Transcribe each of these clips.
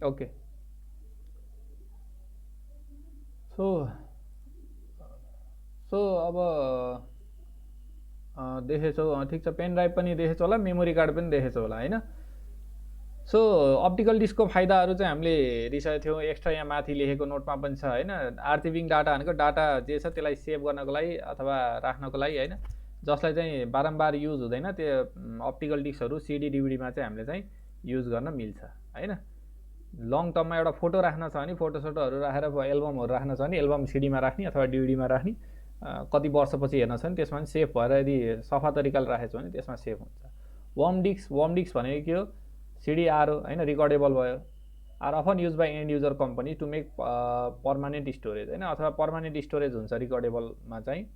Okay. So so अब देखेछौ, ठिक छ, पेन ड्राइभ पनि देखेछौ होला, मेमोरी कार्ड पनि देखेछौ होला होइन। सो अप्टिकल डिस्कको फाइदाहरू चाहिँ हामीले हेरिसकेको थियौँ, एक्स्ट्रा यहाँ माथि लेखेको नोटमा पनि छ होइन। आर्चिभिङ डाटा भनेको डाटा जे छ त्यसलाई सेभ गर्नको लागि अथवा राख्नको लागि होइन, जसलाई चाहिँ बारम्बार युज हुँदैन, त्यो अप्टिकल डिस्कहरू सिडी डिभिडीमा चाहिँ हामीले चाहिँ युज गर्न मिल्छ होइन। लङ टर्ममा एउटा फोटो राख्न छ भने फोटोसोटोहरू राखेर एल्बमहरू राख्न छ भने एल्बम सिडीमा राख्ने अथवा डिभिडीमा राख्ने, कति वर्षपछि हेर्न छ भने त्यसमा पनि सेभ भएर यदि सफा तरिकाले राखेको छ भने त्यसमा सेभ हुन्छ। वर्म डिस्क भनेको के हो? सिडिआर हो होइन, रिकर्डेबल भयो। Are often used by end user company to make permanent storage होइन, अथवा पर्मानेन्ट स्टोरेज हुन्छ रिकर्डेबलमा चाहिँ।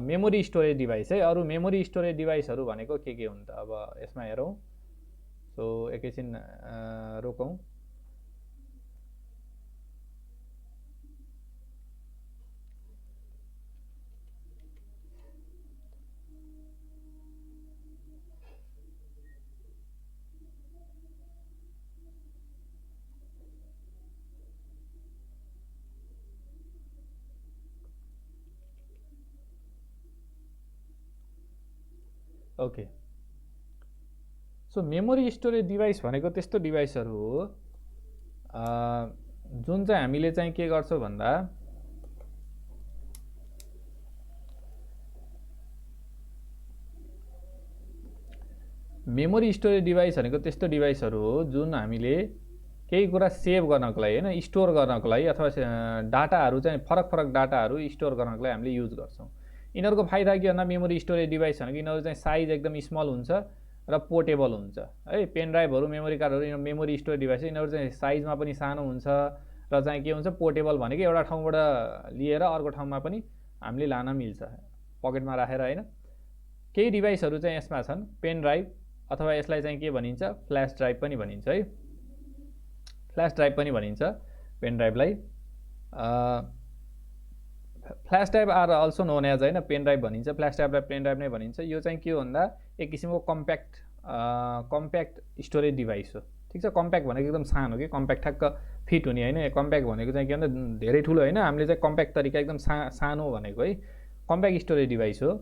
मेमोरी स्टोरेज डिभाइस है। अरू मेमोरी स्टोरेज डिभाइसहरू भनेको के हुन् त, अब यसमा हेरौँ। सो एकैछिन रोकौँ। Okay. So memory storage device भनेको त्यस्तो डिभाइसहरू हो जुन चाहिँ हामीले चाहिँ के गर्छौँ भन्दा मेमोरी स्टोरेज डिभाइस भनेको त्यस्तो डिभाइसहरू हो जुन हामीले केही कुरा सेभ गर्नको लागि होइन, स्टोर गर्नको लागि अथवा डाटाहरू चाहिँ फरक फरक डाटाहरू स्टोर गर्नको लागि हामीले युज गर्छौँ। यिनीहरूको फाइदा के भन्दा मेमोरी स्टोरेज डिभाइस भनेको यिनीहरू चाहिँ साइज एकदम स्मल हुन्छ र पोर्टेबल हुन्छ है। पेन ड्राइभहरू, मेमोरी कार्डहरू, मेमोरी स्टोरेज डिभाइस यिनीहरू चाहिँ साइजमा पनि सानो हुन्छ र चाहिँ के हुन्छ, पोर्टेबल भनेको एउटा ठाउँबाट लिएर अर्को ठाउँमा पनि हामीले लान मिल्छ, पकेटमा राखेर होइन। केही डिभाइसहरू चाहिँ यसमा छन्, पेन ड्राइभ अथवा यसलाई चाहिँ के भनिन्छ, फ्ल्यास ड्राइभ पनि भनिन्छ है। फ्ल्यास ड्राइभ पनि भनिन्छ पेन ड्राइभलाई। Flash drive are also known as होइन, पेन ड्राइभ भनिन्छ, फ्ल्यास ड्राइभलाई पेन ड्राइभ नै भनिन्छ। यो चाहिँ के हो भन्दा एक किसिमको कम्प्याक्ट स्टोरेज डिभाइस हो। ठिक छ, कम्प्याक्ट भनेको एकदम सानो कि कम्प्याक्ट ठ्याक्क फिट हुने होइन। कम्प्याक्ट भनेको चाहिँ के भन्दा धेरै ठुलो होइन, हामीले चाहिँ कम्प्याक्ट तरिका एकदम सानो भनेको है, कम्प्याक्ट स्टोरेज डिभाइस हो।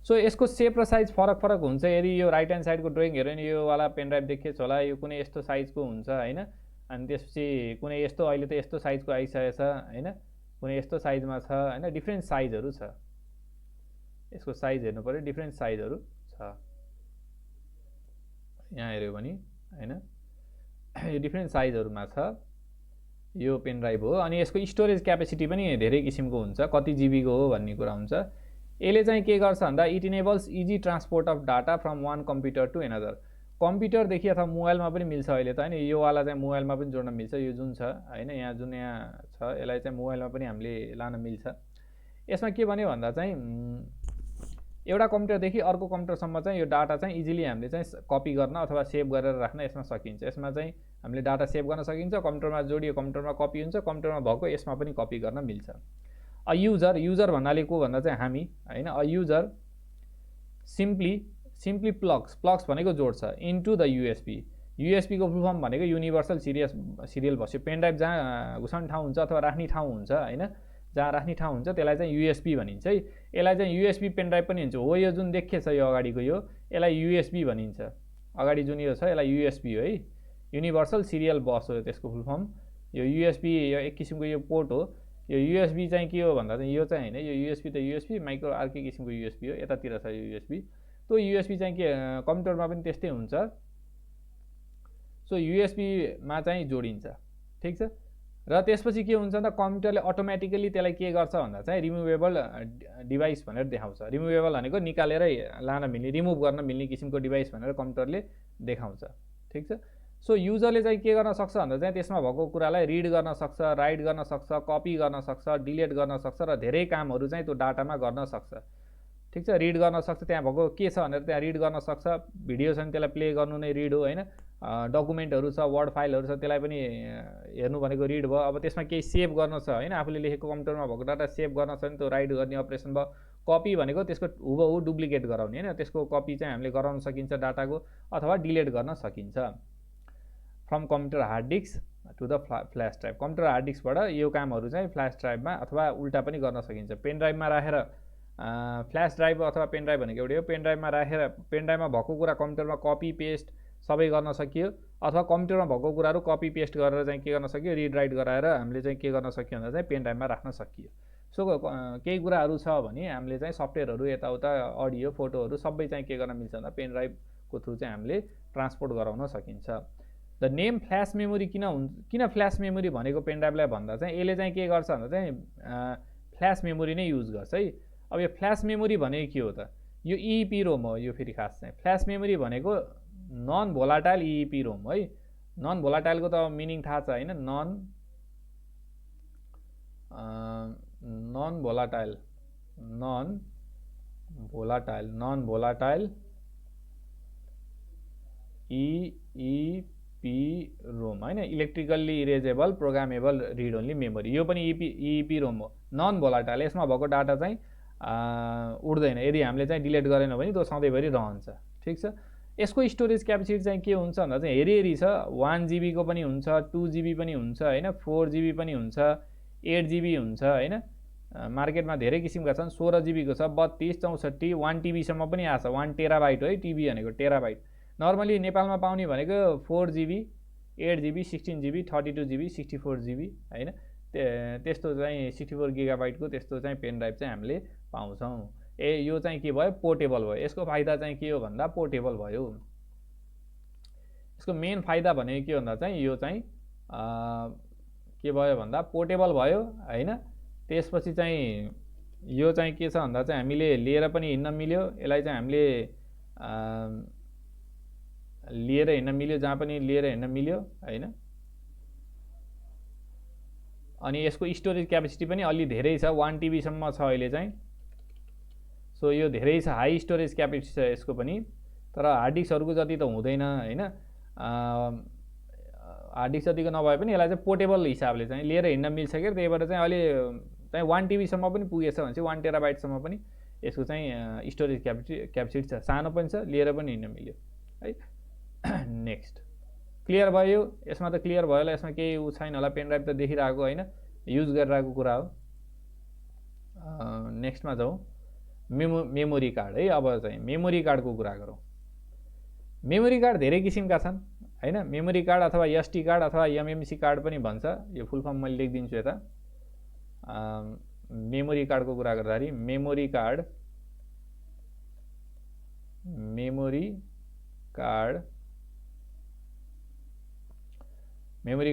सो यसको सेप र साइज फरक फरक हुन्छ। यदि यो राइट ह्यान्ड साइडको ड्रइङ हेऱ्यो भने यो वाला पेन ड्राइभ देखिएछ होला, यो कुनै यस्तो साइजको हुन्छ होइन। अनि त्यसपछि कुनै यस्तो, अहिले त यस्तो साइजको आइसकेछ होइन, कुनै यस्तो साइजमा छ होइन, डिफ्रेन्ट साइजहरू छ। यसको साइज हेर्नु पऱ्यो, डिफ्रेन्ट साइजहरू छ यहाँ हेऱ्यो भने होइन, यो डिफ्रेन्ट साइजहरूमा छ यो पेन ड्राइभ हो। अनि यसको स्टोरेज क्यापेसिटी पनि धेरै किसिमको हुन्छ, कति जिबीको हो भन्ने कुरा हुन्छ। यसले चाहिँ के गर्छ भन्दा it enables easy transport of data from one computer to another. कम्प्युटरदेखि अथवा मोबाइलमा पनि मिल्छ अहिले त होइन, यो वाला चाहिँ मोबाइलमा पनि जोड्न मिल्छ, यो जुन छ होइन, यहाँ जुन यहाँ छ यसलाई चाहिँ मोबाइलमा पनि हामीले लान मिल्छ। यसमा के भन्यो भन्दा चाहिँ एउटा कम्प्युटरदेखि अर्को कम्प्युटरसम्म चाहिँ यो डाटा चाहिँ इजिली हामीले चाहिँ कपी गर्न अथवा सेभ गरेर राख्न यसमा सकिन्छ। यसमा चाहिँ हामीले डाटा सेभ गर्न सकिन्छ, कम्प्युटरमा जोडियो कम्प्युटरमा कपी हुन्छ, कम्प्युटरमा भएको यसमा पनि कपी गर्न मिल्छ। अ युजर भन्नाले को भन्दा चाहिँ हामी होइन। अ युजर सिम्पली प्लग्स भनेको जोड्छ इन्टु द युएसबी। युएसबीको फुल फर्म भनेको युनिभर्सल सिरियल बस्यो। पेन ड्राइभ जहाँ घुसाउने ठाउँ हुन्छ अथवा राख्ने ठाउँ हुन्छ होइन, जहाँ राख्ने ठाउँ हुन्छ त्यसलाई चाहिँ युएसबी भनिन्छ है। यसलाई चाहिँ युएसबी पेन ड्राइभ पनि भनिन्छ हो। यो जुन देखिएछ यो अगाडिको यसलाई युएसबी भनिन्छ। अगाडि जुन यो छ यसलाई युएसबी हो है, युनिभर्सल सिरियल बस हो त्यसको फुल फर्म। यो युएसबी यो एक किसिमको यो पोर्ट हो। यो युएसबी चाहिँ के हो भन्दा चाहिँ यो चाहिँ होइन, यो युएसबी त युएसबी माइक्रो अर्कै किसिमको युएसबी हो, यतातिर छ यो युएसबी। त्यो युएसबी चाहिँ के कम्प्युटरमा पनि त्यस्तै हुन्छ। सो युएसबीमा चाहिँ जोडिन्छ, ठिक छ। र त्यसपछि के हुन्छ भन्दा कम्प्युटरले अटोमेटिकली त्यसलाई के गर्छ भन्दा चाहिँ रिमुभेबल डिभाइस भनेर देखाउँछ। रिमुभेबल भनेको निकालेरै लान मिल्ने, रिमुभ गर्न मिल्ने किसिमको डिभाइस भनेर कम्प्युटरले देखाउँछ, ठिक छ। सो युजरले चाहिँ के गर्न सक्छ भन्दा चाहिँ त्यसमा भएको कुरालाई रिड गर्न सक्छ, राइट गर्न सक्छ, कपी गर्न सक्छ, डिलिट गर्न सक्छ र धेरै कामहरू चाहिँ त्यो डाटामा गर्न सक्छ, ठिक छ। रिड गर्न सक्छ, त्यहाँ भएको के छ भनेर त्यहाँ रिड गर्न सक्छ। भिडियो छ भने त्यसलाई प्ले गर्नु नै रिड हो होइन। डकुमेन्टहरू छ, वर्ड फाइलहरू छ, त्यसलाई पनि हेर्नु भनेको रिड भयो। अब त्यसमा केही सेभ गर्न छ होइन, आफूले लेखेको कम्प्युटरमा भएको डाटा सेभ गर्न छ भने त्यो राइट गर्ने अपरेसन भयो। कपी भनेको त्यसको हुबहु डुप्लिकेट गराउने होइन, त्यसको कपी चाहिँ हामीले गराउन सकिन्छ डाटाको, अथवा डिलिट गर्न सकिन्छ। From computer hard disk to the flash drive. Computer hard डिस्कबाट यो कामहरू चाहिँ फ्ल्यास ड्राइभमा अथवा उल्टा पनि गर्न सकिन्छ। पेन ड्राइभमा राखेर फ्ल्यास ड्राइभ अथवा पेन ड्राइभ भनेको एउटै हो। पेन ड्राइभमा राखेर पेन ड्राइभमा भएको कुरा कम्प्युटरमा कपी पेस्ट सबै गर्न सकियो, अथवा कम्प्युटरमा भएको कुराहरू कपी पेस्ट गरेर चाहिँ के गर्न सकियो, रिड राइट गराएर हामीले चाहिँ के गर्न सकियो भन्दा चाहिँ पेन ड्राइभमा राख्न सकियो। सो केही कुराहरू छ भने हामीले चाहिँ सफ्टवेयरहरू यताउता अडियो फोटोहरू सबै चाहिँ के गर्न मिल्छ भन्दा पेन ड्राइभको थ्रु चाहिँ हामीले ट्रान्सपोर्ट गराउन सकिन्छ। द नेम फ्ल्यास मेमोरी किन फ्ल्यास मेमोरी भनेको पेन ड्राइभलाई भन्दा चाहिँ यसले चाहिँ के गर्छ भन्दा चाहिँ फ्ल्यास मेमोरी नै युज गर्छ है। अब यो फ्ल्यास मेमोरी भनेको के हो त, यो इइपी रोम हो। यो फेरि खास चाहिँ फ्ल्यास मेमोरी भनेको नन भोलाटाइल इइपी रोम है। नन भोलाटाइलको त मिनिङ थाहा छ होइन, नन भोलाटाइल इइपी रोम होइन, electrically erasable programmable read only memory. यो पनि इइपी रोम हो, नन भोलाटाइल। यसमा भएको डाटा चाहिँ उड्दैन, यदि हामीले चाहिँ डिलिट गरेन भने त्यो सधैँभरि रहन्छ। ठिक छ। यसको स्टोरेज क्यापेसिटी चाहिँ के हुन्छ भन्दा चाहिँ हेरी छ। 1 GB को पनि हुन्छ, 2 GB पनि हुन्छ होइन, 4 GB पनि हुन्छ, 8 GB हुन्छ होइन। मार्केटमा धेरै किसिमका छन्। 16 GB को छ, 32, 64, 1 TB सम्म पनि आछ। 1 टेराबाइट हो है, टिबी भनेको टेराबाइट। नर्मली नेपालमा पाउने भनेको 4 GB, 8 GB, 16 GB, 32 GB, 64 GB होइन। त्यस्तो चाहिँ 64 GB त्यस्तो चाहिँ पेन ड्राइभ चाहिँ हामीले पाउँछौँ। यो चाहिँ के भयो, पोर्टेबल भयो। यसको फाइदा चाहिँ के हो भन्दा पोर्टेबल भयो। यसको मेन फाइदा भनेको के भन्दा चाहिँ यो चाहिँ के भयो भन्दा पोर्टेबल भयो होइन। त्यसपछि चाहिँ यो चाहिँ के छ भन्दा चाहिँ हामीले लिएर पनि हिँड्न मिल्यो। यसलाई चाहिँ हामीले लिएर हिँड्न मिल्यो, जहाँ पनि लिएर हिँड्न मिल्यो होइन। अनि यसको स्टोरेज क्यापेसिटी पनि अलि धेरै छ, 1 TB सम्म छ अहिले चाहिँ। सो यो धेरै छ, हाई स्टोरेज क्यापेसिटी छ यसको पनि। तर हार्ड डिस्कहरूको जति त हुँदैन होइन। हार्ड डिस्क जतिको नभए पनि यसलाई चाहिँ पोर्टेबल हिसाबले चाहिँ लिएर हिँड्न मिल्छ क्या। त्यही भएर चाहिँ अहिले चाहिँ 1 TB सम्म पनि पुगेछ भने चाहिँ 1 टेराबाइटसम्म पनि यसको चाहिँ स्टोरेज क्यापेसिटी छ। सानो पनि छ, लिएर पनि हिँड्न मिल्यो है। नेक्स्ट क्लियर भयो। यसमा त क्लियर भयो होला, यसमा केही उ छैन होला। पेन ड्राइभ त देखिरहेको होइन, युज गरिरहेको कुरा हो। नेक्स्टमा जाउँ, मेमोरी कार्ड है। अब चाहिँ मेमोरी कार्डको कुरा गरौँ। मेमोरी कार्ड धेरै किसिमका छन् होइन। मेमोरी कार्ड अथवा एसटी कार्ड अथवा एमएमसी कार्ड पनि भन्छ। यो फुल फर्म मैले लेखिदिन्छु यता। मेमोरी कार्डको कुरा गर्दाखेरि मेमोरी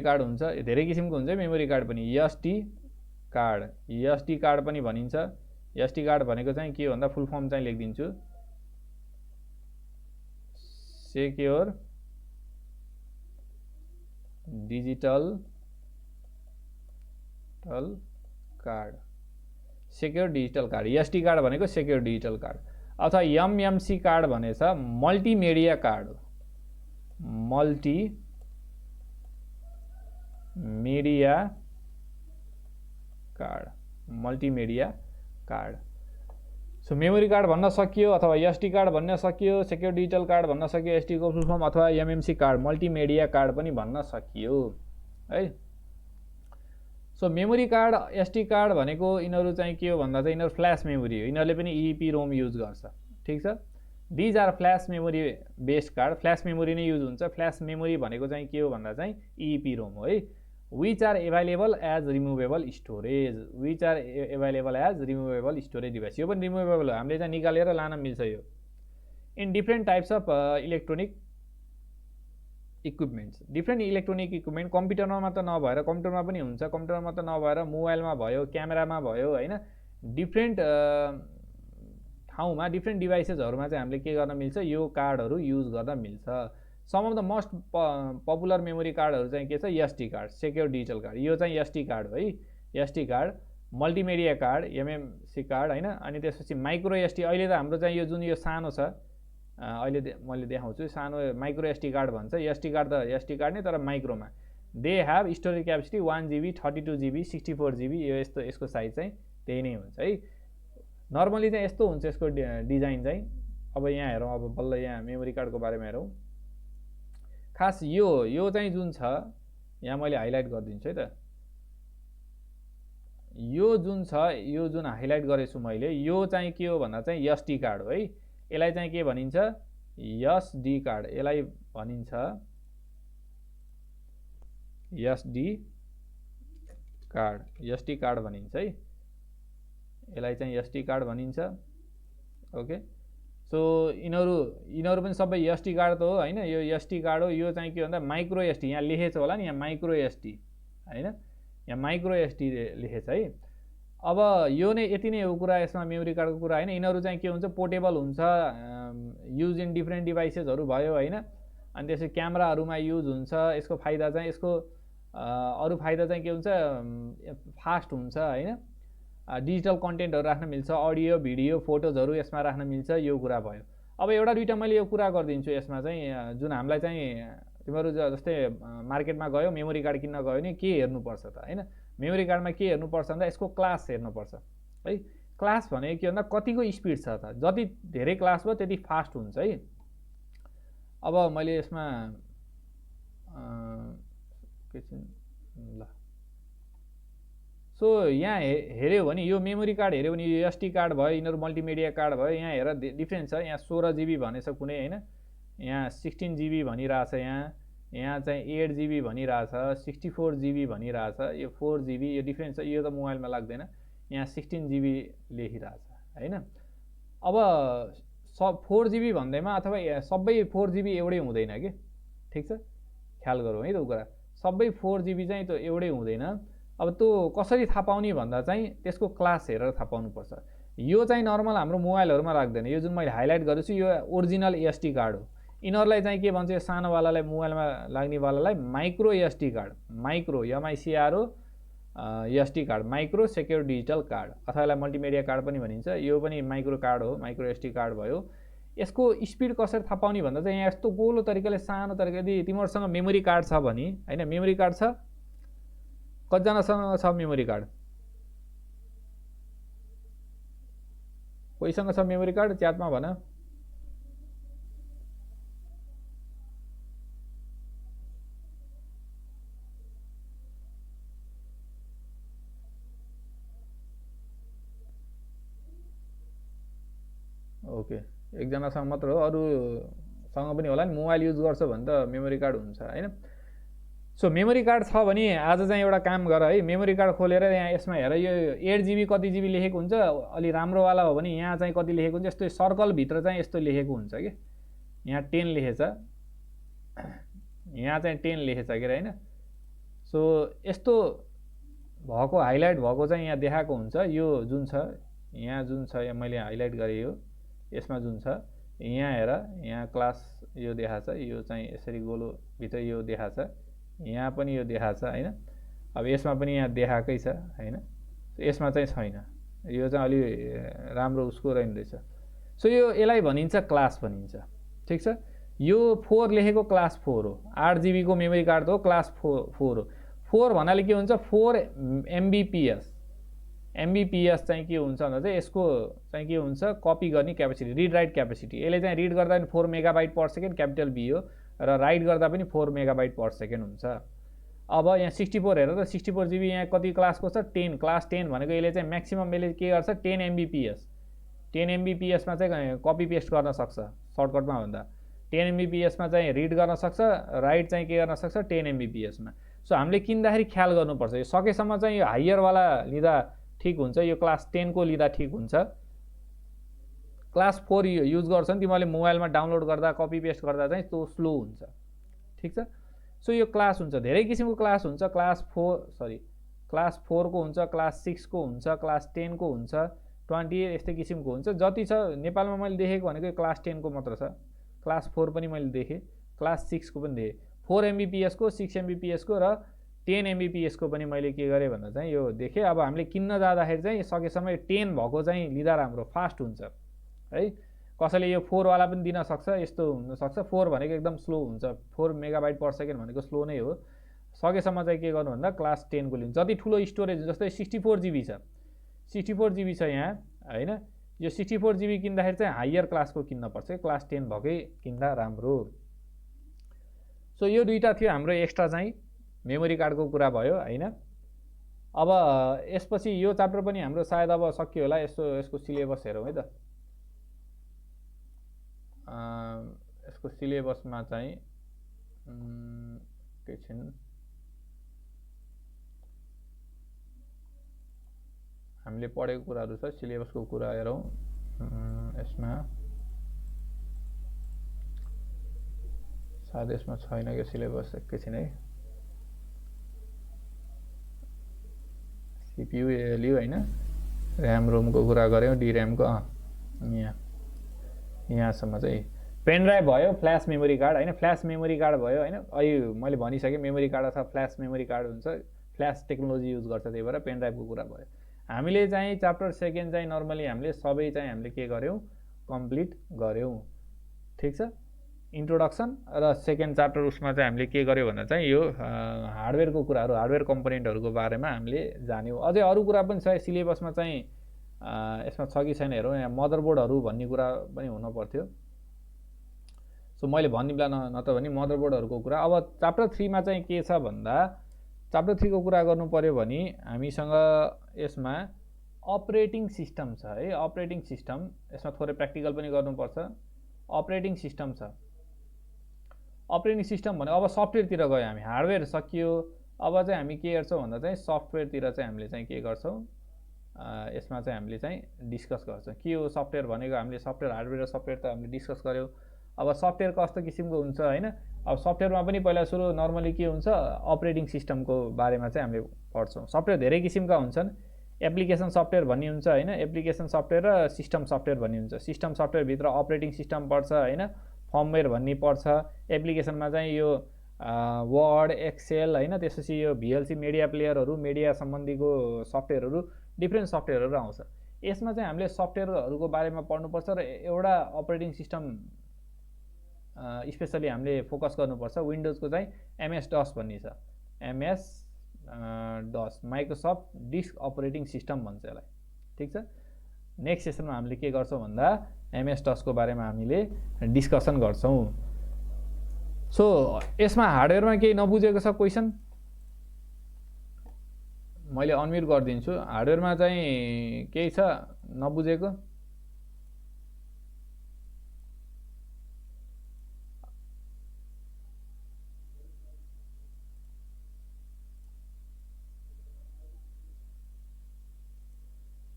कार्ड हुन्छ, धेरै किसिमको हुन्छ मेमोरी कार्ड पनि। एसटी कार्ड पनि भनिन्छ। एसटी कार्ड भनेको चाहिँ के भन्दा फुल फर्म चाहिँ लेखिदिन्छु, secure digital card. Secure digital card, SD card भनेको सेक्योर डिजिटल कार्ड। अथवा एमएमसी कार्ड भनेछ मल्टिमिडिया कार्ड हो। Multimedia card. So memory card भन्न सकियो, अथवा एसटी कार्ड भन्न सकियो, सेक्योर डिजिटल कार्ड भन्न सकियो, एसटी को फुल फर्म, अथवा एमएमसी कार्ड मल्टिमिडिया कार्ड पनि भन्न सकियो है। So memory card, SD card भनेको यिनीहरू चाहिँ के हो भन्दा चाहिँ यिनीहरू फ्ल्यास मेमोरी हो। यिनीहरूले पनि इइपी रोम युज गर्छ। ठिक छ। These are flash memory based card. Flash memory नै युज हुन्छ। फ्ल्यास मेमोरी भनेको चाहिँ के हो भन्दा चाहिँ इइपी रोम हो है। Which are available as removable storage device. यो पनि रिमुभेबल हो, हामीले चाहिँ निकालेर लान मिल्छ यो। In different types of electronic equipments. Different electronic equipment कम्प्युटरमा मात्र नभएर, कम्प्युटरमा पनि हुन्छ, कम्प्युटरमा मात्र नभएर मोबाइलमा भयो, क्यामेरामा भयो होइन। डिफ्रेन्ट ठाउँमा डिफ्रेन्ट डिभाइसेसहरूमा चाहिँ हामीले के गर्न मिल्छ, यो कार्डहरू युज गर्न मिल्छ। Some of the most popular memory कार्डहरू चाहिँ के छ, SD card, secure digital card. यो चाहिँ एसटी कार्ड हो है। SD card, multimedia card, MMC card होइन। अनि त्यसपछि माइक्रो एसटी। अहिले त हाम्रो चाहिँ यो जुन यो सानो छ, अहिले मैले देखाउँछु, सानो माइक्रो एसटी कार्ड भन्छ। एसटी कार्ड त एसटी कार्ड नै, तर माइक्रोमा। They have storage capacity 1 GB, 32 GB, 64 GB। यो यसको साइज चाहिँ त्यही नै हुन्छ है। नर्मली चाहिँ यस्तो हुन्छ यसको डिजाइन चाहिँ। अब यहाँ हेरौँ, अब बल्ल यहाँ मेमोरी कार्डको बारेमा हेरौँ। खास यो चाहिँ जुन छ यहाँ मैले हाइलाइट गरिदिन्छु है त। यो जुन छ, यो जुन हाइलाइट गरेछु मैले, यो चाहिँ के हो भन्दा चाहिँ एसडी कार्ड हो है। यसलाई चाहिँ के भनिन्छ? SD card. यसलाई भनिन्छ एसडी कार्ड। एसडी कार्ड भनिन्छ है। यसलाई चाहिँ एसडी कार्ड भनिन्छ। ओके, सो यिनीहरू पनि सबै एसडी कार्ड त हो हैन। यो एसडी कार्ड हो। यो चाहिँ के भन्दा माइक्रो एसडी, यहाँ लेखेछ होला नि, यहाँ माइक्रो एसडी हैन, यहाँ माइक्रो एसडी लेखेछ है। अब यो नै यति नै हो कुरा यसमा मेमोरी कार्डको कुरा हैन। यिनीहरू चाहिँ के हुन्छ? पोर्टेबल हुन्छ, युज इन डिफ्रेन्ट डिभाइसेसहरू भयो हैन। अनि त्यसै क्यामेराहरूमा युज हुन्छ। यसको फाइदा चाहिँ यसको अरू फाइदा चाहिँ के हुन्छ? फास्ट हुन्छ हैन। डिजिटल कन्टेन्टहरू राख्न मिल्छ, अडियो भिडियो फोटोजहरू यसमा राख्न मिल्छ। यो कुरा भयो। अब एउटा दुईवटा मैले यो कुरा गरिदिन्छु यसमा चाहिँ, जुन हामीलाई चाहिँ तिमीहरू जस्तै मार्केटमा गयो मेमोरी कार्ड किन्न गयो भने के हेर्नुपर्छ त हैन? मेमोरी कार्डमा के हेर्नुपर्छ भन्दा यसको क्लास हेर्नुपर्छ है। क्लास भनेको के भन्दा कतिको स्पिड छ त। जति धेरै क्लास भयो त्यति फास्ट हुन्छ है। अब मैले यसमा एकैछिन ल, सो यहाँ हेऱ्यो भने यो मेमोरी कार्ड हेऱ्यो भने यो एसडी कार्ड भयो, यिनीहरू मल्टिमिडिया कार्ड भयो। यहाँ हेर डिफ्रेन्स छ। यहाँ 16 GB भनेछ कुनै हैन, यहाँ 16 GB भनिरहेछ, यहाँ चाहिँ 8 GB भनिरहेछ, 64 GB भनिरहेछ, यो 4 GB, यो डिफ्रेन्स छ। यो त मोबाइलमा लाग्दैन। यहाँ 16 GB लेखिरहेछ हैन। अब 4 GB भन्दैमा अथवा सबै 4 GB एउटै हुँदैन कि, ठिक छ, ख्याल गरौँ है त कुरा। सबै 4 GB चाहिँ त एउटै हुँदैन। अब त्यो कसरी थाहा पाउने भन्दा चाहिँ त्यसको क्लास हेरेर थाहा पाउनुपर्छ। यो चाहिँ नर्मल हाम्रो मोबाइलहरूमा लाग्दैन। यो जुन मैले हाइलाइट गरेको छु यो ओरिजिनल एसडी कार्ड हो। यिनीहरूलाई चाहिँ के भन्छ? यो सानोवालालाई, मोबाइलमा लाग्नेवालालाई micro SD card, micro MICRO SD card, micro secure digital card, अथवा यसलाई मल्टिमिडिया कार्ड पनि भनिन्छ। यो पनि माइक्रो कार्ड हो, माइक्रो एसडी कार्ड भयो। यसको स्पिड कसरी थाहा पाउने भन्दा चाहिँ यहाँ यस्तो गोलो तरिकाले सानो तरिका, यदि तिमीहरूसँग मेमोरी कार्ड छ भने हैन, मेमोरी कार्ड छ, कतिजनासँग छ मेमोरी कार्ड? कोहीसँग छ मेमोरी कार्ड? च्याटमा भन। ओके, एकजनासँग मात्र हो, अरूसँग पनि होला नि। मोबाइल युज गर्छ भने त मेमोरी कार्ड हुन्छ हैन। सो मेमोरी कार्ड छ भने आज चाहिँ एउटा काम गर है, मेमोरी कार्ड खोलेर यहाँ यसमा हेर, यो 8 GB कति GB लेखेको हुन्छ। अलि राम्रोवाला हो भने यहाँ चाहिँ कति लेखेको हुन्छ, यस्तो सर्कलभित्र चाहिँ यस्तो लेखेको हुन्छ कि, यहाँ 10 लेखेछ, यहाँ चाहिँ 10 लेखेछ के अरे हैन। सो यस्तो भएको हाइलाइट भएको चाहिँ यहाँ देखाएको हुन्छ। यो जुन छ, यहाँ जुन छ, यहाँ मैले हाइलाइट गरेँ, यो यसमा जुन छ, यहाँ हेर, यहाँ क्लास यो देखाएको छ। यो चाहिँ यसरी गोलो भित्र यो देखाएको छ, यहाँ पनि यो देखाएको छ हैन। अब यसमा पनि यहाँ देखाएकै छ हैन, यसमा चाहिँ छैन। यो चाहिँ अलि राम्रो उसको रहेछ। सो यो यसलाई भनिन्छ क्लास भनिन्छ, ठिक छ। यो 4 लेखेको क्लास 4 हो। 8 GB को मेमोरी कार्ड हो, क्लास 4 हो। 4 भन्नाले के हुन्छ? 4 MBPS। MBPS चाहिँ के हुन्छ भन्दा चाहिँ यसको चाहिँ के हुन्छ? कपी गर्ने क्यापेसिटी, रिड राइट क्यापेसिटी। यसले चाहिँ रिड गर्दा पनि 4 MB/s क्यापिटल बी हो, र राइट गर्दा पनि 4 MB/s हुन्छ। अब यहाँ 64 हेर त, 64 GB यहाँ कति क्लासको छ? 10, क्लास 10 भनेको यसले चाहिँ म्याक्सिमम यसले के गर्छ? 10 MBPS। 10 MBPS मा चाहिँ कपी पेस्ट गर्न सक्छ सर्टकटमा भन्दा। 10 MBPS मा चाहिँ रिड गर्न सक्छ, राइट चाहिँ के गर्न सक्छ? 10 MBPS मा। सो हामीले किन्दाखेरि ख्याल गर्नुपर्छ। यो सकेसम्म चाहिँ यो हाइयरवाला लिँदा ठिक हुन्छ, यो क्लास 10 को लिँदा ठिक हुन्छ। क्लास 4 युज गर्छ नि तिमीहरूले मोबाइलमा डाउनलोड गर्दा, कपी पेस्ट गर्दा चाहिँ त्यो स्लो हुन्छ, ठिक छ। सो यो क्लास हुन्छ, धेरै किसिमको क्लास हुन्छ। क्लास 4 को हुन्छ, क्लास 6 को हुन्छ, क्लास 10 को हुन्छ, 20 यस्तै किसिमको हुन्छ। जति छ नेपालमा मैले देखेको भनेको क्लास 10 को मात्र छ। क्लास 4 पनि मैले देखेँ, क्लास 6 को पनि देखेँ। 4 MBPS को, 6 MBPS को र 10 MBPS को पनि मैले के गरेँ भन्दा चाहिँ यो देखेँ। अब हामीले किन्न जाँदाखेरि चाहिँ सकेसम्म 10 भएको चाहिँ लिँदा राम्रो, फास्ट हुन्छ है। कसैले यो 4 वाला पनि दिन सक्छ, यस्तो हुनसक्छ। 4 भनेको एकदम स्लो हुन्छ, 4 MB/s भनेको स्लो नै हो। सकेसम्म चाहिँ के गर्नु भन्दा क्लास 10 को लिन्छ। जति ठुलो स्टोरेज, जस्तै 64 GB छ, 64 GB छ यहाँ हैन। यो 64 GB किन्दाखेरि चाहिँ हायर क्लासको किन्न पर्छ, क्लास 10 भएकै किन्दा राम्रो। सो यो दुईटा थियो हाम्रो एक्स्ट्रा चाहिँ मेमोरी कार्डको कुरा भयो हैन। अब यसपछि यो च्याप्टर पनि हाम्रो सायद अब सकियो होला। यसको सिलेबस हेरौँ है त। यसको सिलेबसमा चाहिँ एकैछिन हामीले पढेको कुराहरू छ, सिलेबसको कुरा हेरौँ। यसमा सायद यसमा छैन कि सिलेबस, एकैछिन है। सीपीयू एएलयू हैन, र्याम रोमको कुरा गऱ्यौँ, डिर्यामको यहाँसम्म चाहिँ पेन ड्राइभ भयो, फ्ल्यास मेमोरी कार्ड हैन, फ्ल्यास मेमोरी कार्ड भयो हैन। अहिले मैले भनिसकेँ मेमोरी कार्ड अथवा फ्ल्यास मेमोरी कार्ड हुन्छ, फ्ल्यास टेक्नोलोजी युज गर्छ, त्यही भएर पेन ड्राइभको कुरा भयो। हामीले चाहिँ च्याप्टर सेकेन्ड चाहिँ नर्मली हामीले सबै चाहिँ हामीले के गर्यौँ, कम्प्लिट गर्यौँ। ठिक छ, इन्ट्रोडक्सन र सेकेन्ड च्याप्टर उसमा चाहिँ हामीले के गर्यो भन्दा चाहिँ यो हार्डवेयरको कुराहरू, हार्डवेयर कम्पोनेन्टहरूको बारेमा हामीले जान्यौँ। अझै अरू कुरा पनि छ सिलेबसमा चाहिँ, यसमा छ कि छैन हेरौँ। यहाँ मदरबोर्डहरू भन्ने कुरा पनि हुन पर्थ्यो। सो मैले भनिदिउँला न त भने मदरबोर्डहरूको कुरा। अब च्याप्टर 3 मा चाहिँ के छ भन्दा, च्याप्टर 3 को कुरा गर्नु पर्यो भने हामीसँग यसमा अपरेटिङ सिस्टम छ है। अपरेटिङ सिस्टम, यसमा थोरै प्र्याक्टिकल पनि गर्नुपर्छ। अपरेटिङ सिस्टम छ। अपरेटिङ सिस्टम भने अब सफ्टवेयरतिर गयो हामी, हार्डवेयर सकियो। अब चाहिँ हामी के हेर्छौँ भन्दा चाहिँ सफ्टवेयरतिर चाहिँ हामीले चाहिँ के गर्छौँ, यसमा चाहिँ हामीले चाहिँ डिस्कस गर्छौँ के हो सफ्टवेयर भनेको। हामीले सफ्टवेयर, हार्डवेयर र सफ्टवेयर त हामीले डिस्कस गऱ्यौँ। अब सफ्टवेयर कस्तो किसिमको हुन्छ हैन। अब सफ्टवेयरमा पनि पहिला सुरु नर्मली के हुन्छ, अपरेटिङ सिस्टमको बारेमा चाहिँ हामीले पढ्छौँ। सफ्टवेयर धेरै किसिमका हुन्छन्। एप्लिकेसन सफ्टवेयर भन्ने हुन्छ हैन, एप्लिकेसन सफ्टवेयर र सिस्टम सफ्टवेयर भन्ने हुन्छ। सिस्टम सफ्टवेयरभित्र अपरेटिङ सिस्टम पर्छ हैन, फर्मवेयर भन्ने पर्छ। एप्लिकेसनमा चाहिँ यो वर्ड, एक्सेल हैन, त्यसपछि यो भिएलसी मिडिया प्लेयरहरू, मिडिया सम्बन्धीको सफ्टवेयरहरू, डिफ्रेन्ट सफ्टवेयरहरू आउँछ। यसमा चाहिँ हामीले सफ्टवेयरहरूको बारेमा पढ्नुपर्छ र एउटा अपरेटिङ सिस्टम स्पेसली हामीले फोकस गर्नुपर्छ। विन्डोजको चाहिँ एमएस डस भन्ने छ, एमएस डस, माइक्रोसफ्ट डिस्क अपरेटिङ सिस्टम भन्छ यसलाई। ठिक छ, नेक्स्ट सेसनमा हामीले के गर्छौँ भन्दा एमएस डसको बारेमा हामीले डिस्कसन गर्छौँ। सो यसमा हार्डवेयरमा केही नबुझेको छ क्वेसन, मैले अनम्युट गरिदिन्छु। हार्डवेयरमा चाहिँ केही छ नबुझेको?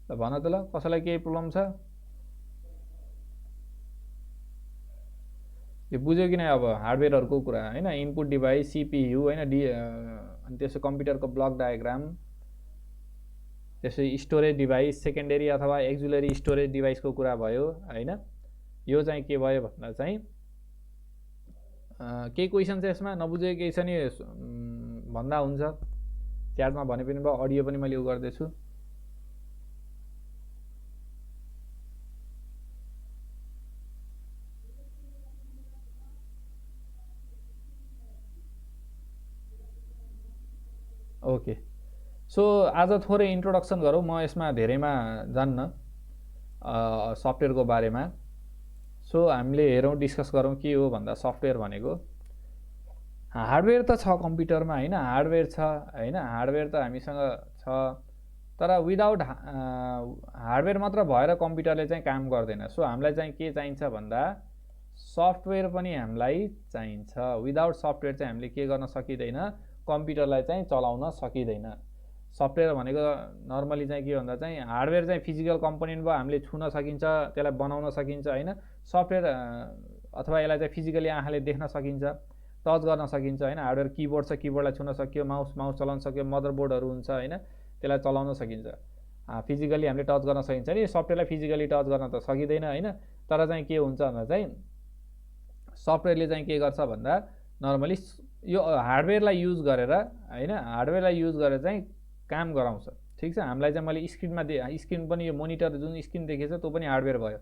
ल भन त, ल कसैलाई केही प्रब्लम छ? यो बुझ्यो कि नै? अब हार्डवेयरहरूको कुरा हैन, इनपुट डिभाइस, सीपीयू हैन, अनि त्यसो कम्प्युटरको ब्लक डायग्राम, त्यसै स्टोरेज डिभाइस, सेकेन्डरी अथवा एक्जुलरी स्टोरेज डिभाइसको कुरा भयो हैन। यो चाहिँ के भयो भन्दा चाहिँ केही क्वेसन छ यसमा नबुझेको केही छ नि भन्दा हुन्छ। च्याटमा भने पनि भयो, अडियो पनि मैले उ गर्दैछु। ओके, सो आज थोरै इन्ट्रोडक्सन गरौँ। म यसमा धेरैमा जान्न सफ्टवेयरको बारेमा। सो हामीले हेरौँ, डिस्कस गरौँ के हो भन्दा सफ्टवेयर भनेको। हार्डवेयर त छ कम्प्युटरमा हैन, हार्डवेयर छ हैन, हार्डवेयर त हामीसँग छ। तर विदाउट हार्डवेयर मात्र भएर कम्प्युटरले चाहिँ काम गर्दैन। सो हामीलाई चाहिँ के चाहिन्छ भन्दा सफ्टवेयर पनि हामीलाई चाहिन्छ। विदाउट सफ्टवेयर चाहिँ हामीले के गर्न सकिँदैन, कम्प्युटरलाई चाहिँ चलाउन सकिँदैन। सफ्टवेयर भनेको नर्मली चाहिँ के भन्दा चाहिँ हार्डवेयर चाहिँ फिजिकल कम्पोनेन्ट भयो, हामीले छुन सकिन्छ, त्यसलाई बनाउन सकिन्छ हैन। सफ्टवेयर अथवा यसलाई चाहिँ फिजिकली आँखाले देख्न सकिन्छ, टच गर्न सकिन्छ हैन। हार्डवेयर किबोर्ड छ, किबोर्डलाई छुन सक्यो, माउस चलाउन सक्यो, मदरबोर्डहरू हुन्छ हैन, त्यसलाई चलाउन सकिन्छ, फिजिकली हामीले टच गर्न सकिन्छ नि। सफ्टवेयरलाई फिजिकली टच गर्न त सकिँदैन हैन। तर चाहिँ के हुन्छ भन्दा चाहिँ सफ्टवेयरले चाहिँ के गर्छ भन्दा नर्मली यो हार्डवेयरलाई युज गरेर हैन, हार्डवेयरलाई युज गरेर चाहिँ काम गराउँछ। ठिक छ, हामीलाई चाहिँ मैले स्क्रिनमा स्क्रिन पनि यो मोनिटर जुन स्क्रिन देखेछ त्यो पनि हार्डवेयर भयो।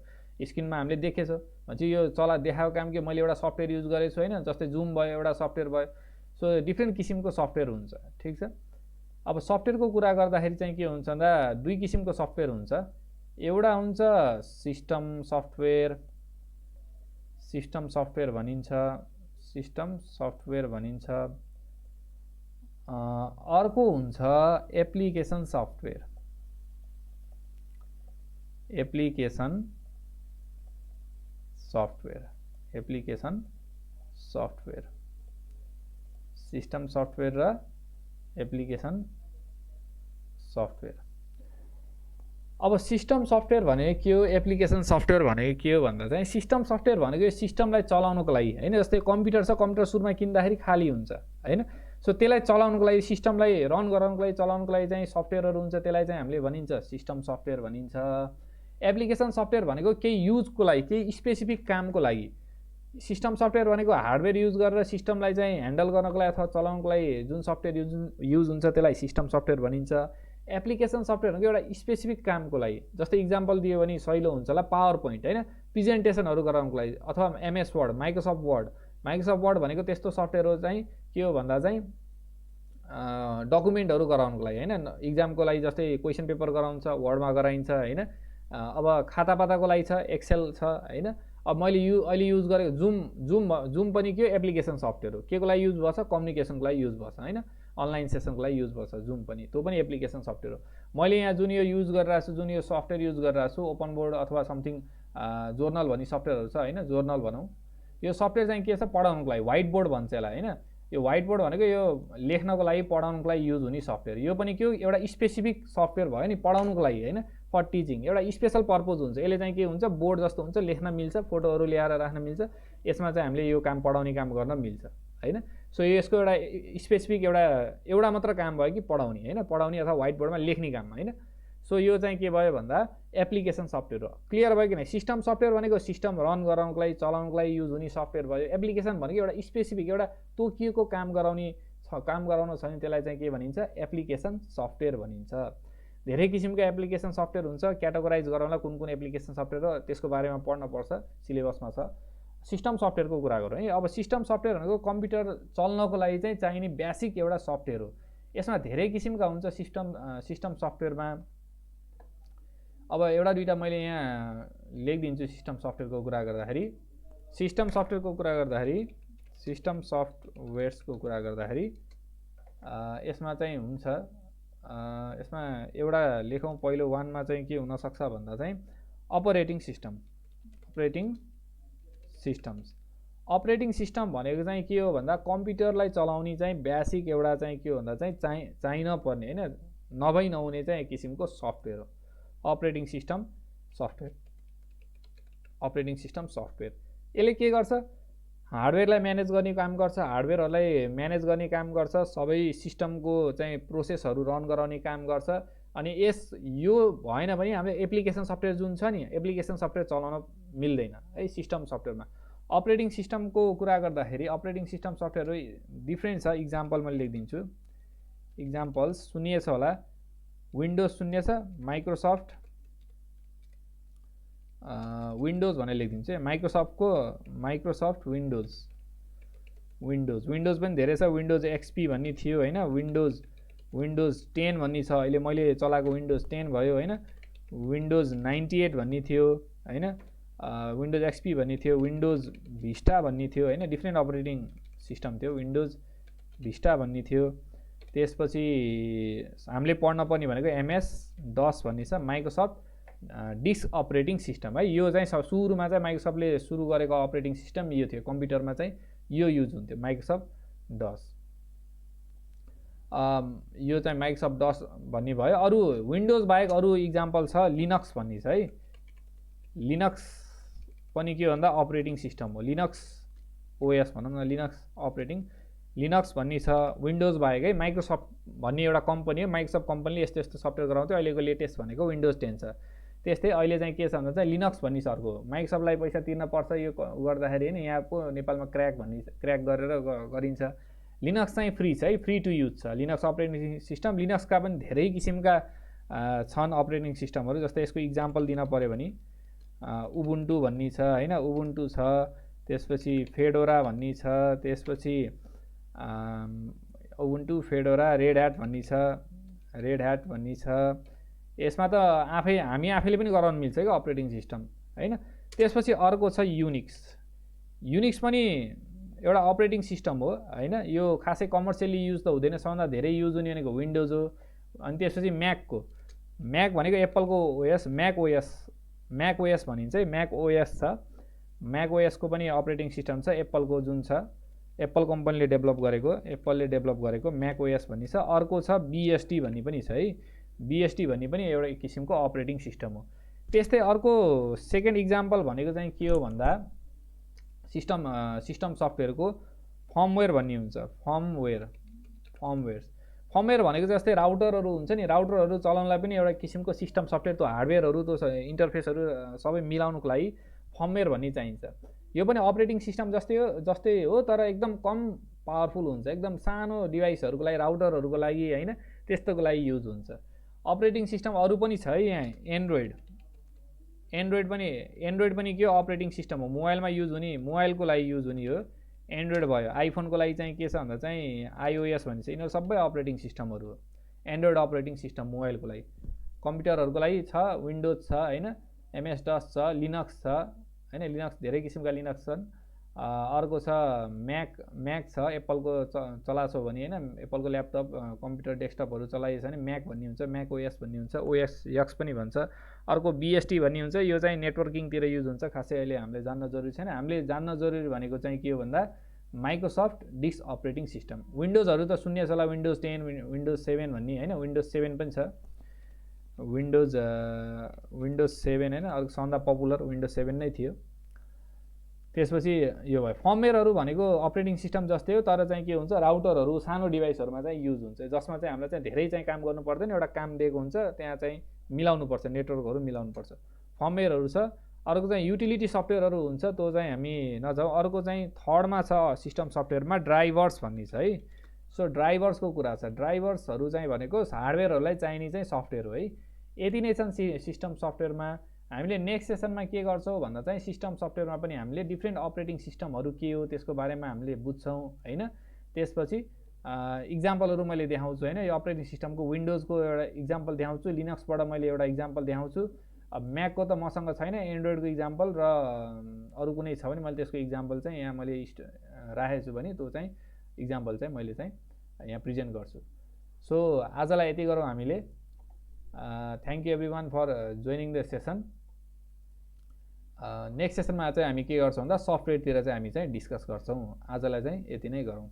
स्क्रिनमा हामीले देखेछ भने यो देखाएको काम के मैले एउटा सफ्टवेयर युज गरेछु हैन। जस्तै जुम भयो, एउटा सफ्टवेयर भयो। सो डिफ्रेन्ट किसिमको सफ्टवेयर हुन्छ। ठिक छ, अब सफ्टवेयरको कुरा गर्दाखेरि चाहिँ के हुन्छ भन्दा दुई किसिमको सफ्टवेयर हुन्छ। एउटा हुन्छ सिस्टम सफ्टवेयर, सिस्टम सफ्टवेयर भनिन्छ। सिस्टम सफ्टवेयर भनिन्छ। अर्को हुन्छ application software. Application software, application software, system software र एप्लिकेसन सफ्टवेयर। अब सिस्टम सफ्टवेयर भनेको के हो, एप्लिकेसन सफ्टवेयर भनेको के हो भन्दा चाहिँ सिस्टम सफ्टवेयर भनेको यो सिस्टमलाई चलाउनको लागि हैन। जस्तै कम्प्युटर छ, कम्प्युटर सुरुमा किन्दाखेरि खाली हुन्छ हैन। सो त्यसलाई चलाउनको लागि, सिस्टमलाई रन गराउनको लागि, चलाउनको लागि चाहिँ सफ्टवेयरहरू हुन्छ, त्यसलाई चाहिँ हामीले भनिन्छ सिस्टम सफ्टवेयर भनिन्छ। एप्लिकेसन सफ्टवेयर भनेको केही युजको लागि, केही स्पेसिफिक कामको लागि। सिस्टम सफ्टवेयर भनेको हार्डवेयर युज गरेर सिस्टमलाई चाहिँ ह्यान्डल गर्नको लागि अथवा चलाउनको लागि जुन सफ्टवेयर युज हुन्छ त्यसलाई सिस्टम सफ्टवेयर भनिन्छ। एप्लिकेसन सफ्टवेयर भनेको एउटा स्पेसिफिक कामको लागि। जस्तै इक्जाम्पल दियो भने सहिलो हुन्छ होला, पावर पोइन्ट हैन, प्रेजेन्टेसनहरू गराउनको लागि, अथवा MS word, Microsoft word. Microsoft word भनेको त्यस्तो सफ्टवेयर हो चाहिँ के हो भन्दा चाहिँ डकुमेन्टहरू गराउनको लागि हैन। इक्जामको लागि जस्तै क्वेसन पेपर गराउँछ वर्डमा गराइन्छ हैन। अब खातापाताको लागि छ, एक्सेल छ हैन। अब मैले अहिले युज गरेको जुम पनि के हो, एप्लिकेसन सफ्टवेयर हो। के को लागि युज भएछ, कम्युनिकेसनको लागि युज भएछ हैन। अनलाइन सेसनको लागि युज भएछ जुम पनि, त्यो पनि एप्लिकेसन सफ्टवेयर हो। मैले यहाँ जुन यो युज गरिरहेको छु, जुन यो सफ्टवेयर युज गरिरहेको छु, ओपन बोर्ड अथवा समथिङ जोर्नल भन्ने सफ्टवेयरहरू छ हैन, जोर्नल भनौँ। यो सफ्टवेयर चाहिँ के छ, पढाउनको लागि, व्हाइट बोर्ड भन्छ यसलाई हैन। यो व्हाइट बोर्ड भनेको यो लेख्नको लागि, पढाउनको लागि युज हुने सफ्टवेयर। यो पनि के हो, एउटा स्पेसिफिक सफ्टवेयर भयो नि, पढाउनको लागि हैन, फर टिचिङ, एउटा स्पेसल पर्पज हुन्छ। यसले चाहिँ के हुन्छ, बोर्ड जस्तो हुन्छ, लेख्न मिल्छ, फोटोहरू ल्याएर राख्न मिल्छ। यसमा चाहिँ हामीले यो काम, पढाउने काम गर्न मिल्छ हैन। सो यसको एउटा स्पेसिफिक एउटा मात्र काम भयो कि पढाउने हैन, पढाउने अथवा व्हाइट बोर्डमा लेख्ने काम हैन। सो यो चाहिँ के भयो भन्दा एप्लिकेसन सफ्टवेयर हो। क्लियर भयो कि नै? सिस्टम सफ्टवेयर भनेको सिस्टम रन गराउनको लागि, चलाउनको लागि युज हुने सफ्टवेयर भयो। एप्लिकेसन भनेको एउटा स्पेसिफिक, एउटा तोकिएको काम गराउन छ भने त्यसलाई चाहिँ के भनिन्छ, एप्लिकेसन सफ्टवेयर भनिन्छ। धेरै किसिमका एप्लिकेसन सफ्टवेयर हुन्छ। क्याटेगोराइज गरौँला कुन कुन एप्लिकेसन सफ्टवेयर हो, त्यसको बारेमा पढ्न पर्छ, सिलेबसमा छ। सिस्टम सफ्टवेयरको कुरा गरौँ है। अब सिस्टम सफ्टवेयर भनेको कम्प्युटर चल्नको लागि चाहिँ चाहिने बेसिक एउटा सफ्टवेयर हो। यसमा धेरै किसिमका हुन्छ सिस्टम सफ्टवेयरमा। अब एउटा दुईटा मैले यहाँ लेखिदिन्छु सिस्टम सफ्टवेयरको कुरा गर्दाखेरि। सिस्टम सफ्टवेयरको कुरा गर्दाखेरि, सिस्टम सफ्टवेयर्सको कुरा गर्दाखेरि यसमा चाहिँ हुन्छ, यसमा एउटा लेखौँ। पहिलो 1 मा चाहिँ के हुनसक्छ भन्दा चाहिँ operating system, operating systems. Operating system भनेको चाहिँ के हो भन्दा कम्प्युटरलाई चलाउने चाहिँ बेसिक एउटा चाहिँ के हो भन्दा चाहिँ चाहिन पर्ने हैन, नभई नहुने चाहिँ एक किसिमको सफ्टवेयर हो operating system software. Operating system software यसले के गर्छ, हार्डवेयरलाई म्यानेज गर्ने काम गर्छ, हार्डवेयरहरूलाई म्यानेज गर्ने काम गर्छ, सबै सिस्टमको चाहिँ प्रोसेसहरू रन गराउने काम गर्छ। अनि यो भएन भने हाम्रो एप्लिकेसन सफ्टवेयर जुन छ नि, एप्लिकेसन सफ्टवेयर चलाउन मिल्दैन है सिस्टम सफ्टवेयरमा। अपरेटिङ सिस्टमको कुरा गर्दाखेरि अपरेटिङ सिस्टम सफ्टवेयरहरू डिफ्रेन्ट छ। इक्जाम्पल मैले लेखिदिन्छु। इक्जाम्पल्स सुनिएछ होला, विन्डोज सुनिएछ, माइक्रोसफ्ट विन्डोज भनेर लेखिदिन्छु है। माइक्रोसफ्ट विन्डोज पनि धेरै छ। विन्डोज एक्सपी भन्ने थियो हैन, विन्डोज 10 भन्ने छ, अहिले मैले चलाएको विन्डोज 10 भयो हैन। विन्डोज 98 भन्ने थियो हैन, विन्डोज एक्सपी भन्ने थियो, विन्डोज भिस्टा भन्ने थियो हैन, डिफ्रेन्ट अपरेटिङ सिस्टम थियो। विन्डोज भिस्टा भन्ने थियो। त्यसपछि हामीले पढ्न पर्ने भनेको एमएस डस भन्ने छ, माइक्रोसफ्ट डिस्क अपरेटिङ सिस्टम है। यो चाहिँ सुरुमा चाहिँ माइक्रोसफ्टले सुरु गरेको अपरेटिङ सिस्टम यो थियो। कम्प्युटरमा चाहिँ यो युज हुन्थ्यो, माइक्रोसफ्ट डस। यो चाहिँ माइक्रोसफ्ट डस भन्ने भयो। अरू विन्डोज बाहेक अरू इक्जाम्पल छ, लिनक्स भन्ने छ है। लिनक्स पनि के भन्दा अपरेटिङ सिस्टम हो। लिनक्स ओएस भनौँ न, लिनक्स अपरेटिङ लिनक्स भन्ने छ। विन्डोज बाहेक है, माइक्रोसफ्ट भन्ने एउटा कम्पनी हो, माइक्रोसफ्ट कम्पनीले यस्तो यस्तो सफ्टवेयर गराउँथ्यो। अहिलेको लेटेस्ट भनेको विन्डोज 10 छ। त्यस्तै अहिले चाहिँ के छ भन्दा चाहिँ लिनक्स भन्ने छ अर्को। माइक्रोसफ्टलाई पैसा तिर्न पर्छ यो गर्दाखेरि हैन, यहाँ पो नेपालमा क्र्याक गरेर गरिन्छ। लिनक्स चाहिँ फ्री छ है, फ्री टु युज छ लिनक्स अपरेटिङ सिस्टम। लिनक्सका पनि धेरै किसिमका छन् अपरेटिङ सिस्टमहरू। जस्तै यसको इक्जाम्पल दिन पऱ्यो भने उबुन्टु भन्ने छ हैन, उबुन्टु छ। त्यसपछि फेडोरा भन्ने छ, त्यसपछि उबुन्टु, फेडोरा, रेड ह्याट भन्ने छ। यसमा त हामी आफैले पनि गराउन मिल्छ क्या अपरेटिङ सिस्टम हैन। त्यसपछि अर्को छ युनिक्स। युनिक्स पनि एउटा अपरेटिङ सिस्टम हो हैन। यो खासै कमर्सियली युज त हुँदैन, सबभन्दा धेरै युज हुने भनेको विन्डोज हो। अनि त्यसपछि म्याक भनेको एप्पलको ओएस, म्याक ओएस भनिन्छ है, म्याक ओएस छ। म्याक ओएसको पनि अपरेटिङ सिस्टम छ एप्पलको, जुन छ एप्पल कम्पनीले डेभलप गरेको म्याक ओएस भन्ने छ। अर्को छ बीएसटी भन्ने पनि छ है, बीएसटी भन्ने पनि एउटा किसिमको अपरेटिङ सिस्टम हो। त्यस्तै अर्को सेकेन्ड इक्जाम्पल भनेको चाहिँ के हो भन्दा सिस्टम सफ्टवेयरको फर्मवेयर भन्ने हुन्छ। फर्मवेयर भनेको जस्तै राउटरहरू हुन्छ नि, राउटरहरू चलाउनलाई पनि एउटा किसिमको सिस्टम सफ्टवेयर, त्यो हार्डवेयरहरू, त्यो इन्टरफेसहरू सबै मिलाउनुको लागि फर्मवेयर भन्ने चाहिन्छ। यो पनि अपरेटिङ सिस्टम जस्तै हो तर एकदम कम पावरफुल हुन्छ, एकदम सानो डिभाइसहरूको लागि, राउटरहरूको लागि हैन, त्यस्तोको लागि युज हुन्छ। अपरेटिङ सिस्टम अरू पनि छ है यहाँ, एन्ड्रोइड पनि के हो अपरेटिङ सिस्टम हो, मोबाइलमा युज हुने, मोबाइलको लागि युज हुने हो एन्ड्रोइड भयो। आइफोनको लागि चाहिँ के छ भन्दा चाहिँ आइओएस भन्छ, यिनीहरू सबै अपरेटिङ सिस्टमहरू हो। एन्ड्रोइड अपरेटिङ सिस्टम मोबाइलको लागि, कम्प्युटरहरूको लागि छ विन्डोज छ हैन, एमएस डस छ, लिनक्स छ हैन, लिनक्स धेरै किसिमका लिनक्स छन्। अर्को छ म्याक छ, एप्पलको चलाएको छ भने हैन, एप्पलको ल्यापटप कम्प्युटर डेस्कटपहरू चलाइएछ भने म्याक भन्ने हुन्छ, म्याक ओएस भन्ने हुन्छ, ओएस एक्स पनि भन्छ। अर्को बीएसटी भन्ने हुन्छ, यो चाहिँ नेटवर्किङतिर युज हुन्छ, खासै अहिले हामीले जान्न जरुरी छैन। हामीले जान्न जरुरी भनेको चाहिँ के हो भन्दा माइक्रोसफ्ट डिस्क अपरेटिङ सिस्टम। विन्डोजहरू त सुन्ने छ होला, विन्डोज 10, विन्डोज 7 भन्ने हैन, विन्डोज 7 पनि छ, विन्डोज 7 हैन, अर्को सबभन्दा पपुलर विन्डोज 7 नै थियो। त्यसपछि यो भयो। फर्मवेयरहरू भनेको अपरेटिङ सिस्टम जस्तै हो तर चाहिँ के हुन्छ, राउटरहरू सानो डिभाइसहरूमा चाहिँ युज हुन्छ, जसमा चाहिँ हामीलाई चाहिँ धेरै चाहिँ काम गर्नु पर्दैन, एउटा काम दिएको हुन्छ त्यहाँ चाहिँ मिलाउनुपर्छ, नेटवर्कहरू मिलाउनुपर्छ, फर्मवेयरहरू छ। अर्को चाहिँ युटिलिटी सफ्टवेयरहरू हुन्छ, त्यो चाहिँ हामी नजाउँ। अर्को चाहिँ थर्डमा छ सिस्टम सफ्टवेयरमा ड्राइभर्स भन्ने छ है। सो ड्राइभर्सको कुरा छ, ड्राइभर्सहरू चाहिँ भनेको हार्डवेयरहरूलाई चाहिने चाहिँ सफ्टवेयर हो है। यति नै छन् सिस्टम सफ्टवेयरमा। हामीले नेक्स्ट सेसनमा के गर्छौँ भन्दा चाहिँ सिस्टम सफ्टवेयरमा पनि हामीले डिफ्रेन्ट अपरेटिङ सिस्टमहरू के हो त्यसको बारेमा हामीले बुझ्छौँ हैन। त्यसपछि इक्जाम्पलहरू मैले देखाउँछु हैन, यो अपरेटिङ सिस्टमको विन्डोजको एउटा इक्जाम्पल देखाउँछु, लिनक्सबाट मैले एउटा इक्जाम्पल देखाउँछु। अब म्याकको त मसँग छैन, एन्ड्रोइडको इक्जाम्पल र अरू कुनै छ भने मैले त्यसको इक्जाम्पल चाहिँ यहाँ मैले राखेको छु भने त्यो चाहिँ इक्जाम्पल चाहिँ मैले चाहिँ यहाँ प्रेजेन्ट गर्छु। सो आजलाई यति गरौँ हामीले। Thank you everyone for joining the session. Next सेसनमा चाहिँ हामी के गर्छौँ भन्दा सफ्टवेयरतिर चाहिँ हामी चाहिँ डिस्कस गर्छौँ। आजलाई चाहिँ यति नै गरौँ।